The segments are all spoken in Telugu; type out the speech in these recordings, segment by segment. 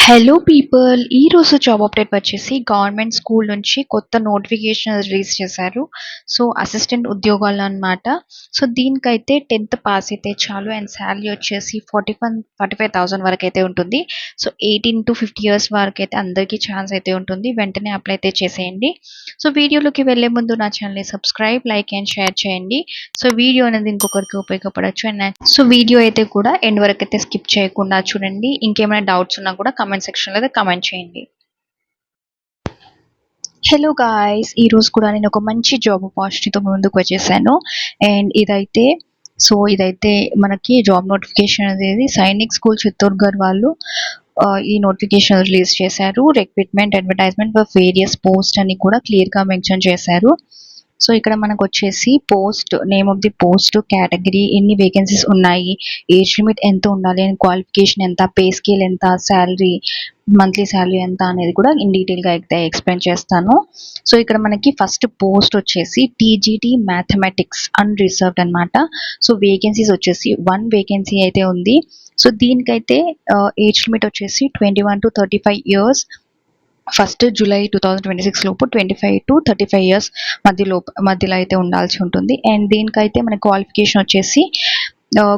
హలో పీపుల్, ఈరోజు జాబ్ అప్డేట్ వచ్చేసి గవర్నమెంట్ స్కూల్ నుంచి కొత్త నోటిఫికేషన్ రిలీజ్ చేశారు. సో అసిస్టెంట్ ఉద్యోగాలు అనమాట. సో దీనికైతే 10th పాస్ అయితే చాలు అండ్ శాలరీ వచ్చేసి 45,000 వరకు అయితే ఉంటుంది. సో 18 to 50 years వరకు అయితే అందరికీ ఛాన్స్ అయితే ఉంటుంది. వెంటనే అప్లై అయితే చేసేయండి. సో వీడియోలోకి వెళ్ళే ముందు నా ఛానల్ని సబ్స్క్రైబ్, లైక్ అండ్ షేర్ చేయండి. సో వీడియో అనేది ఇంకొకరికి ఉపయోగపడచ్చు. అండ్ సో వీడియో అయితే కూడా ఎండ్ వరకు అయితే స్కిప్ చేయకుండా చూడండి. ఇంకేమైనా డౌట్స్ ఉన్నా కూడా కమెంట్ సెక్షన్లో అయితే కమెంట్ చేయండి. హలో గాయ్స్, ఈరోజు కూడా నేను ఒక మంచి జాబ్ ఆపర్చునిటీతో ముందుకు వచ్చేసాను. అండ్ ఇదైతే మనకి జాబ్ నోటిఫికేషన్ అనేది సైనిక్ స్కూల్ చిత్తూర్గఢ్ వాళ్ళు ఈ నోటిఫికేషన్ రిలీజ్ చేశారు. Recruitment advertisement for various post అని కూడా క్లియర్గా మెన్షన్ చేశారు. సో ఇక్కడ మనకు వచ్చేసి post name of the post, category, ఎన్ని వేకెన్సీస్ ఉన్నాయి, ఏజ్ లిమిట్ ఎంత ఉండాలి అండ్ క్వాలిఫికేషన్ ఎంత, పే స్కేల్ ఎంత, శాలరీ, మంత్లీ శాలరీ ఎంత అనేది కూడా ఇన్ డీటెయిల్గా అయితే ఎక్స్ప్లెయిన్ చేస్తాను. సో ఇక్కడ మనకి ఫస్ట్ పోస్ట్ వచ్చేసి టీజీటీ మ్యాథమెటిక్స్ అన్రిజర్వ్డ్ అనమాట. సో వేకెన్సీస్ వచ్చేసి 1 వేకెన్సీ అయితే ఉంది. సో దీనికైతే ఏజ్ లిమిట్ వచ్చేసి 21 to 35 years. ఫస్ట్ జూలై 2026 లోపు 25 to 35 years మధ్యలో అయితే ఉండాల్సి ఉంటుంది. అండ్ దీనికైతే మన క్వాలిఫికేషన్ వచ్చేసి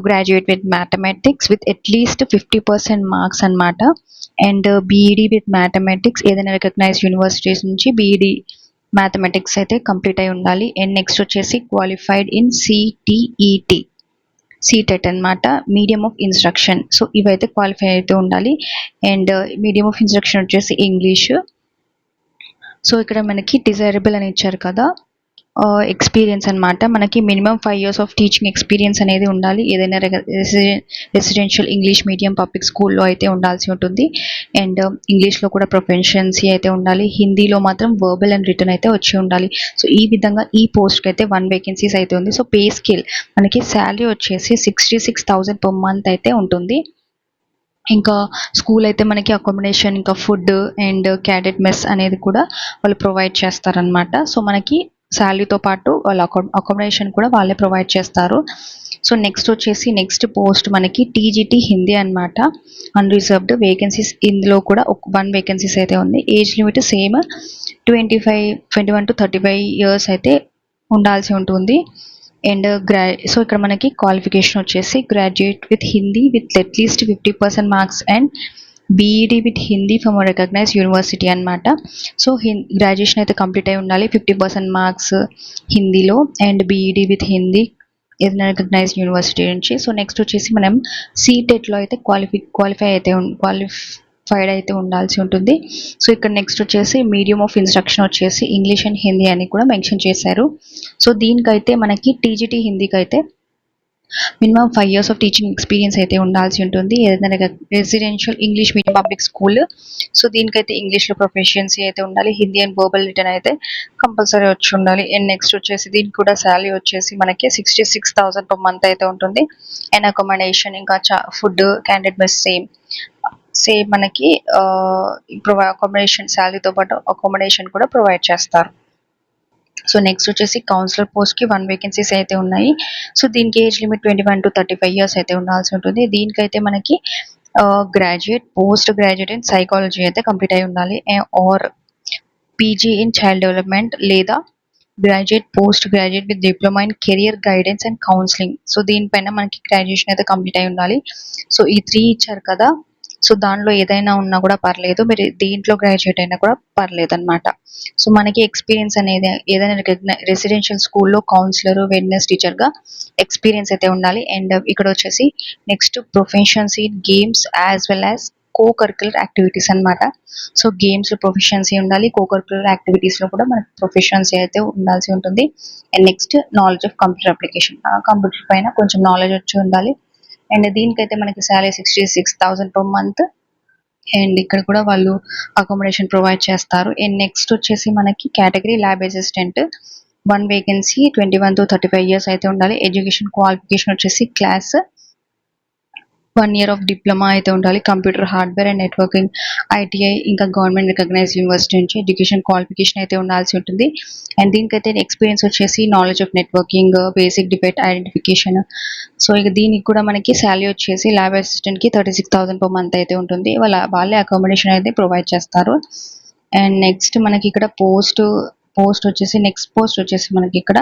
graduate with mathematics with at least 50% marks అనమాట. అండ్ బీఈడి విత్ మ్యాథమెటిక్స్ ఏదైనా రికగ్నైజ్ యూనివర్సిటీస్ నుంచి బీఈడి మ్యాథమెటిక్స్ అయితే కంప్లీట్ అయి ఉండాలి. అండ్ నెక్స్ట్ వచ్చేసి క్వాలిఫైడ్ ఇన్ సిటిఈటి సీటెట్ అనమాట, మీడియం ఆఫ్ ఇన్స్ట్రక్షన్. సో ఇవైతే క్వాలిఫై అయితే ఉండాలి. అండ్ మీడియం ఆఫ్ ఇన్స్ట్రక్షన్ వచ్చేసి ఇంగ్లీష్. సో ఇక్కడ మనకి డిజైరబుల్ అని ఇచ్చారు కదా, ఎక్స్పీరియన్స్ అనమాట. మనకి minimum 5 years of teaching experience అనేది ఉండాలి. ఏదైనా రెసిడెన్షియల్ ఇంగ్లీష్ మీడియం పబ్లిక్ స్కూల్లో అయితే ఉండాల్సి ఉంటుంది. అండ్ ఇంగ్లీష్లో కూడా ప్రొఫెషన్సీ అయితే ఉండాలి. హిందీలో మాత్రం వర్బల్ అండ్ రిటర్న్ అయితే వచ్చి ఉండాలి. సో ఈ విధంగా ఈ పోస్ట్కి అయితే 1 వేకెన్సీస్ అయితే ఉంది. సో పే స్కేల్ మనకి శాలరీ వచ్చేసి 66,000 per month అయితే ఉంటుంది. ఇంకా స్కూల్ అయితే మనకి అకామిడేషన్, ఇంకా ఫుడ్ అండ్ క్యాడెట్ మెస్ అనేది కూడా వాళ్ళు ప్రొవైడ్ చేస్తారనమాట. సో మనకి శాలరీతో పాటు వాళ్ళ అకామిడేషన్ కూడా వాళ్ళే ప్రొవైడ్ చేస్తారు. సో నెక్స్ట్ పోస్ట్ మనకి టీజీటీ హిందీ అనమాట, అన్రిజర్వ్డ్ వేకెన్సీస్. ఇందులో కూడా 1 వేకెన్సీస్ అయితే ఉంది. Age limit same 21 to 35 years అయితే ఉండాల్సి ఉంటుంది. అండ్ సో ఇక్కడ మనకి క్వాలిఫికేషన్ వచ్చేసి graduate with Hindi with at least 50% marks and BEd with Hindi from recognise university అనమాట. సో గ్రాడ్యుయేషన్ అయితే కంప్లీట్ అయి ఉండాలి, 50% మార్క్స్ హిందీలో అండ్ బీఈడి విత్ హిందీ ఏదైనా రికగ్నైజ్ యూనివర్సిటీ నుంచి. సో నెక్స్ట్ వచ్చేసి మనం సీటెట్లో అయితే క్వాలిఫైడ్ అయితే ఉండాల్సి ఉంటుంది. సో ఇక్కడ నెక్స్ట్ వచ్చేసి మీడియం ఆఫ్ ఇన్స్ట్రక్షన్ వచ్చేసి ఇంగ్లీష్ అండ్ హిందీ అని కూడా మెన్షన్ చేశారు. సో దీనికైతే మనకి టీజీటీ హిందీకి అయితే minimum 5 years of teaching experience అయితే ఉండాల్సి ఉంటుంది. ఏదైనా residential English medium public school. So దీనికైతే ఇంగ్లీష్లో ప్రొఫెషియన్సీ అయితే ఉండాలి. హిందీ అండ్ వర్బల్ రిటర్న్ అయితే కంపల్సరీ వచ్చి ఉండాలి. అండ్ నెక్స్ట్ వచ్చేసి దీనికి కూడా శాలరీ వచ్చేసి మనకి 66,000 per month అయితే ఉంటుంది. అండ్ అకామిడేషన్, ఇంకా ఫుడ్, క్యాండిడేట్ మెస్ సేమ్ మనకి అకామిడేషన్ శాలరీతో పాటు అకామిడేషన్ కూడా ప్రొవైడ్ చేస్తారు. సో నెక్స్ట్ వచ్చేసి కౌన్సిలర్ పోస్ట్కి 1 వేకెన్సీస్ అయితే ఉన్నాయి. సో దీనికి ఏజ్ లిమిట్ 21 to 35 years అయితే ఉండాల్సి ఉంటుంది. దీనికైతే మనకి graduate, post graduate in psychology అయితే కంప్లీట్ అయి ఉండాలి. Or PG in child development లేదా graduate, post graduate with diploma in career guidance and counselling. So దీనిపైన మనకి గ్రాడ్యుయేషన్ అయితే కంప్లీట్ అయి ఉండాలి. సో ఈ 3 ఇచ్చారు కదా, సో దానిలో ఏదైనా ఉన్నా కూడా పర్లేదు, మీరు దీంట్లో గ్రాడ్యుయేట్ అయినా కూడా పర్లేదు అనమాట. సో మనకి ఎక్స్పీరియన్స్ అనేది ఏదైనా రెసిడెన్షియల్ స్కూల్లో కౌన్సిలర్, వెల్నెస్ టీచర్గా ఎక్స్పీరియన్స్ అయితే ఉండాలి. అండ్ ఇక్కడ వచ్చేసి next proficiency in games as well as co curricular activities అనమాట. సో గేమ్స్లో ప్రొఫెషన్సీ ఉండాలి, కో కరిక్యులర్ యాక్టివిటీస్లో కూడా మనకి ప్రొఫెషన్సీ అయితే ఉండాల్సి ఉంటుంది. And next knowledge of computer application, computer పైన కొంచెం నాలెడ్జ్ వచ్చి ఉండాలి. అండ్ దీనికైతే మనకి శాలరీ 66,000 per month. అండ్ ఇక్కడ కూడా వాళ్ళు అకామిడేషన్ ప్రొవైడ్ చేస్తారు. అండ్ నెక్స్ట్ వచ్చేసి మనకి category lab assistant, 1 vacancy, 21 to 35 years అయితే ఉండాలి. ఎడ్యుకేషన్ క్వాలిఫికేషన్ వచ్చేసి క్లాస్ 1 ఇయర్ ఆఫ్ డిప్లొమా అయితే ఉండాలి. Computer hardware and networking ITI ఇంకా గవర్నమెంట్ రికగ్నైజ్డ్ యూనివర్సిటీ నుంచి ఎడ్యుకేషన్ క్వాలిఫికేషన్ అయితే ఉండాల్సి ఉంటుంది. అండ్ దీనికైతే ఎక్స్పీరియన్స్ వచ్చేసి knowledge of networking, basic debate identification. So ఇక దీనికి కూడా మనకి శాలరీ వచ్చేసి ల్యాబ్ అసిస్టెంట్కి 36,000 per month అయితే ఉంటుంది. వాళ్ళే అకామిడేషన్ అయితే ప్రొవైడ్ చేస్తారు. అండ్ నెక్స్ట్ మనకి ఇక్కడ నెక్స్ట్ పోస్ట్ వచ్చేసి మనకి ఇక్కడ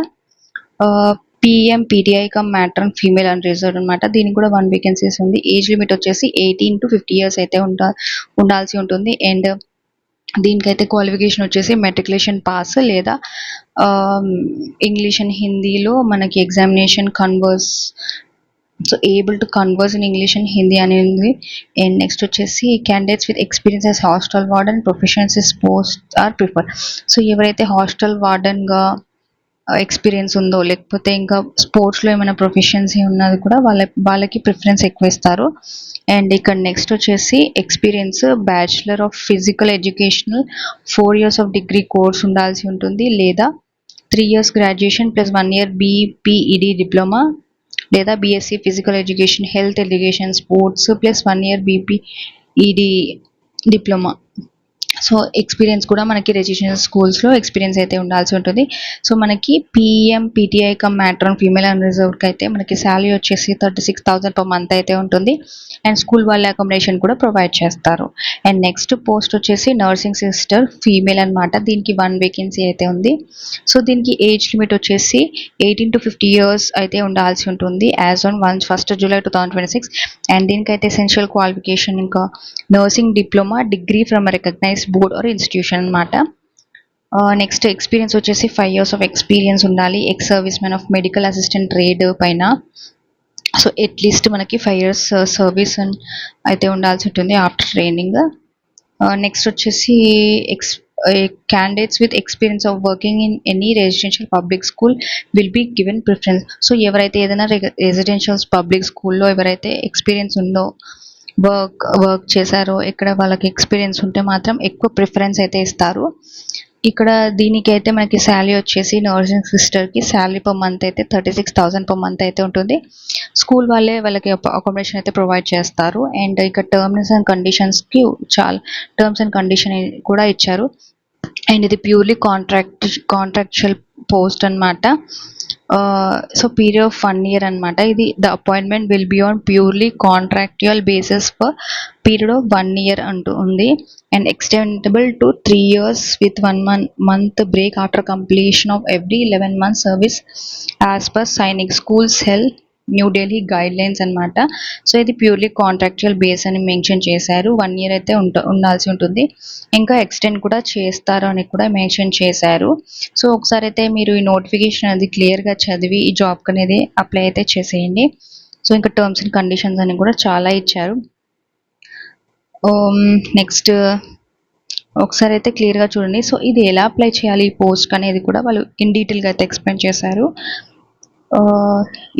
PM PTI cum matron female and reserve అనమాట. దీనికి కూడా 1 వేకెన్సీస్ ఉంది. ఏజ్ లిమిట్ వచ్చేసి 18 to 50 years అయితే ఉండాల్సి ఉంటుంది. అండ్ దీనికైతే క్వాలిఫికేషన్ వచ్చేసి మెట్రికులేషన్ పాస్ లేదా ఇంగ్లీష్ అండ్ హిందీలో మనకి examination converse, so able to converse in English and Hindi అనేది. అండ్ నెక్స్ట్ వచ్చేసి candidates with experience as hostel warden professions post are prefer. సో ఎవరైతే హాస్టల్ వార్డెన్గా ఎక్స్పీరియన్స్ ఉందో లేకపోతే ఇంకా స్పోర్ట్స్లో ఏమైనా ప్రొఫెషన్సీ ఉన్నది కూడా వాళ్ళకి ప్రిఫరెన్స్ ఎక్కువ ఇస్తారు. అండ్ ఇక్కడ నెక్స్ట్ వచ్చేసి experience bachelor of physical educational 4 years of degree course ఉండాల్సి ఉంటుంది, లేదా 3 years graduation plus 1 year BPEd diploma, లేదా BSc physical education health education sports plus 1 year BPEd diploma. So experience కూడా మనకి రెసిడెన్షియల్ స్కూల్స్లో ఎక్స్పీరియన్స్ అయితే ఉండాల్సి ఉంటుంది. సో మనకి PM PTI cum matron female and రిజర్వ్కి అయితే మనకి శాలరీ వచ్చేసి 36,000 per month అయితే ఉంటుంది. అండ్ స్కూల్ వాళ్ళ అకామిడేషన్ కూడా ప్రొవైడ్ చేస్తారు. అండ్ నెక్స్ట్ పోస్ట్ వచ్చేసి నర్సింగ్ సిస్టర్ ఫీమేల్ అనమాట. దీనికి 1 వేకెన్సీ అయితే ఉంది. సో దీనికి ఏజ్ లిమిట్ వచ్చేసి 18 to 50 years అయితే ఉండాల్సి ఉంటుంది as on 1st July 2026. And దీనికైతే ఎసెన్షియల్ క్వాలిఫికేషన్ ఇంకా nursing diploma degree from recognise board or institution అనమాట. నెక్స్ట్ ఎక్స్పీరియన్స్ వచ్చేసి 5 years ఆఫ్ ఎక్స్పీరియన్స్ ఉండాలి ex service man of medical assistant trade పైన. సో అట్లీస్ట్ మనకి 5 years సర్వీస్ అయితే ఉండాల్సి ఉంటుంది ఆఫ్టర్ ట్రైనింగ్. నెక్స్ట్ వచ్చేసి candidates with experience of working in any residential public school will be given preference. So ఎవరైతే ఏదైనా రెసిడెన్షియల్ పబ్లిక్ స్కూల్లో ఎవరైతే ఎక్స్పీరియన్స్ ఉందో వర్క్ చేశారో ఇక్కడ వాళ్ళకి ఎక్స్పీరియన్స్ ఉంటే మాత్రం ఎక్కువ ప్రిఫరెన్స్ అయితే ఇస్తారు. ఇక్కడ దీనికైతే మనకి శాలరీ వచ్చేసి నర్సింగ్ సిస్టర్కి శాలరీ per month అయితే 36,000 per month అయితే ఉంటుంది. స్కూల్ వాళ్ళకి అకామిడేషన్ అయితే ప్రొవైడ్ చేస్తారు. అండ్ ఇక టర్మ్స్ అండ్ కండిషన్ కూడా ఇచ్చారు. అండ్ ఇది ప్యూర్లీ కాంట్రాక్చువల్ పోస్ట్ అనమాట. సో పీరియడ్ ఆఫ్ 1 year అనమాట. ఇది the appointment will be on purely contractual basis for period of 1 year అంటూ ఉంది. And extendable to 3 years with 1 month break after completion of every 11 months service as per Sainik schools health new Delhi guide lines అనమాట. సో ఇది ప్యూర్లీ కాంట్రాక్చువల్ బేస్ అని మెన్షన్ చేశారు. 1 year అయితే ఉండాల్సి ఉంటుంది. ఇంకా ఎక్స్టెండ్ కూడా చేస్తారు అని కూడా మెన్షన్ చేశారు. సో ఒకసారి అయితే మీరు ఈ నోటిఫికేషన్ అనేది క్లియర్గా చదివి ఈ జాబ్కి అనేది అప్లై అయితే చేసేయండి. సో ఇంకా టర్మ్స్ అండ్ కండిషన్స్ అని కూడా చాలా ఇచ్చారు. నెక్స్ట్ ఒకసారి అయితే క్లియర్గా చూడండి. సో ఇది ఎలా అప్లై చేయాలి ఈ పోస్ట్ అనేది కూడా వాళ్ళు ఇన్ డీటెయిల్గా అయితే ఎక్స్ప్లెయిన్ చేశారు.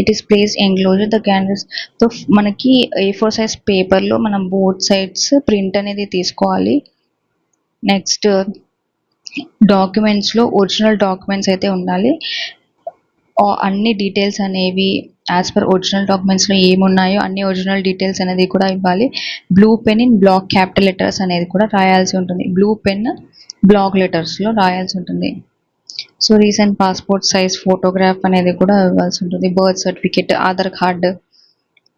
It is place enclosure the candidates. So మనకి A4 size పేపర్లో మనం బోత్ సైడ్స్ ప్రింట్ అనేది తీసుకోవాలి. నెక్స్ట్ డాక్యుమెంట్స్లో ఒరిజినల్ డాక్యుమెంట్స్ అయితే ఉండాలి. అన్ని డీటెయిల్స్ అనేవి యాజ్ పర్ ఒరిజినల్ డాక్యుమెంట్స్లో ఏమున్నాయో అన్ని ఒరిజినల్ డీటెయిల్స్ అనేది కూడా ఇవ్వాలి. Blue pen in block capital letters అనేది కూడా రాయాల్సి ఉంటుంది. బ్లూ పెన్ బ్లాక్ లెటర్స్లో రాయాల్సి ఉంటుంది. So recent passport size photograph అనేది కూడా ఇవ్వాల్సి ఉంటుంది. Birth certificate, Aadhaar card,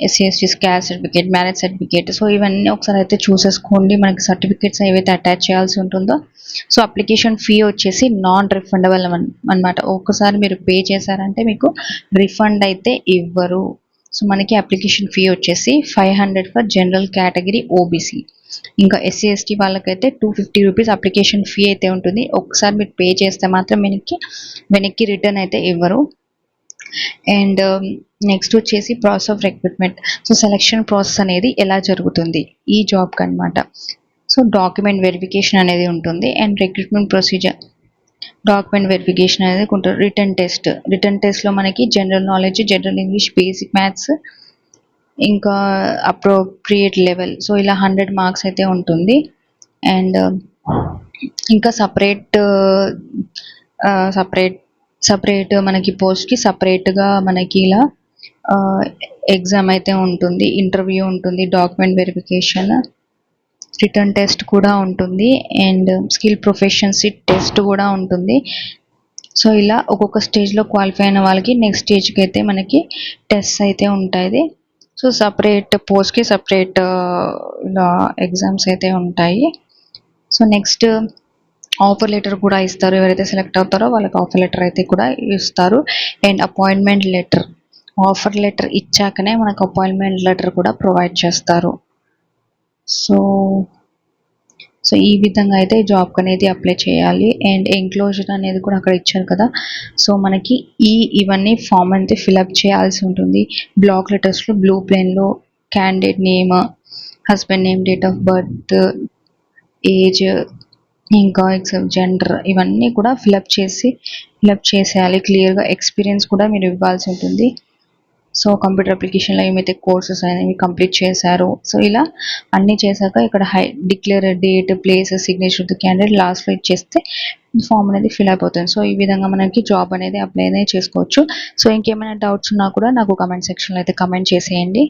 SC/ST caste certificate, marriage certificate. So ఇవన్నీ ఒకసారి అయితే చూసేసుకోండి. మనకి సర్టిఫికేట్స్ ఏవైతే అటాచ్ చేయాల్సి ఉంటుందో. సో అప్లికేషన్ ఫీ వచ్చేసి నాన్ రిఫండబుల్ అనమాట. ఒక్కసారి మీరు పే చేశారంటే మీకు రిఫండ్ అయితే ఇవ్వరు. సో మనకి అప్లికేషన్ ఫీ వచ్చేసి 500 ఫర్ జనరల్ కేటగిరీ ఓబీసీ. ఇంకా SC/ST వాళ్ళకైతే 250 రూపీస్ అప్లికేషన్ ఫీ అయితే ఉంటుంది. ఒకసారి మీరు పే చేస్తే మాత్రం వెనక్కి రిటర్న్ అయితే ఇవ్వరు. అండ్ నెక్స్ట్ వచ్చేసి process of recruitment. So selection process అనేది ఎలా జరుగుతుంది ఈ జాబ్కి అనమాట. సో డాక్యుమెంట్ వెరిఫికేషన్ అనేది ఉంటుంది. And recruitment procedure document verification అనేది ఉంటుంది. రిటర్న్ టెస్ట్లో మనకి general knowledge, general English, basic maths, ఇంకా అప్రోప్రియేట్ లెవెల్. సో ఇలా 100 మార్క్స్ అయితే ఉంటుంది. అండ్ ఇంకా సపరేట్ మనకి పోస్ట్కి సపరేట్గా మనకి ఇలా ఎగ్జామ్ అయితే ఉంటుంది, ఇంటర్వ్యూ ఉంటుంది, డాక్యుమెంట్ వెరిఫికేషన్, రిటర్న్ టెస్ట్ కూడా ఉంటుంది అండ్ స్కిల్ ప్రొఫెషన్సీ టెస్ట్ కూడా ఉంటుంది. సో ఇలా ఒక్కొక్క స్టేజ్లో క్వాలిఫై అయిన వాళ్ళకి నెక్స్ట్ స్టేజ్కి అయితే మనకి టెస్ట్ అయితే ఉంటుంది. సో సపరేట్ పోస్ట్కి సపరేట్ ఇలా ఎగ్జామ్స్ అయితే ఉంటాయి. సో నెక్స్ట్ ఆఫర్ లెటర్ కూడా ఇస్తారు. ఎవరైతే సెలెక్ట్ అవుతారో వాళ్ళకి ఆఫర్ లెటర్ అయితే కూడా ఇస్తారు. And appointment letter, offer letter ఇచ్చాకనే మనకు అపాయింట్మెంట్ లెటర్ కూడా ప్రొవైడ్ చేస్తారు. సో సో ఈ విధంగా అయితే జాబ్కి అనేది అప్లై చేయాలి. అండ్ ఎంక్లోజర్ అనేది కూడా అక్కడ ఇచ్చారు కదా, సో మనకి ఇవన్నీ ఫామ్ అయితే ఫిలప్ చేయాల్సి ఉంటుంది. బ్లాక్ లెటర్స్లో బ్లూ ప్లేన్లో candidate name, husband name, date of birth, age, ఇంకా జెండర్, ఇవన్నీ కూడా ఫిలప్ చేసేయాలి క్లియర్గా. ఎక్స్పీరియన్స్ కూడా మీరు ఇవ్వాల్సి ఉంటుంది. సో కంప్యూటర్ అప్లికేషన్లో ఏమైతే కోర్సెస్ అనేవి కంప్లీట్ చేశారో, సో ఇలా అన్నీ చేశాక ఇక్కడ declare date, place, signature the candidate లాస్ట్లో ఇచ్చేస్తే ఫామ్ అనేది ఫిల్ అయిపోతుంది. సో ఈ విధంగా మనకి జాబ్ అనేది అప్లై అనేది చేసుకోవచ్చు. సో ఇంకేమైనా డౌట్స్ ఉన్నా కూడా నాకు కమెంట్ సెక్షన్లో అయితే కమెంట్ చేసేయండి.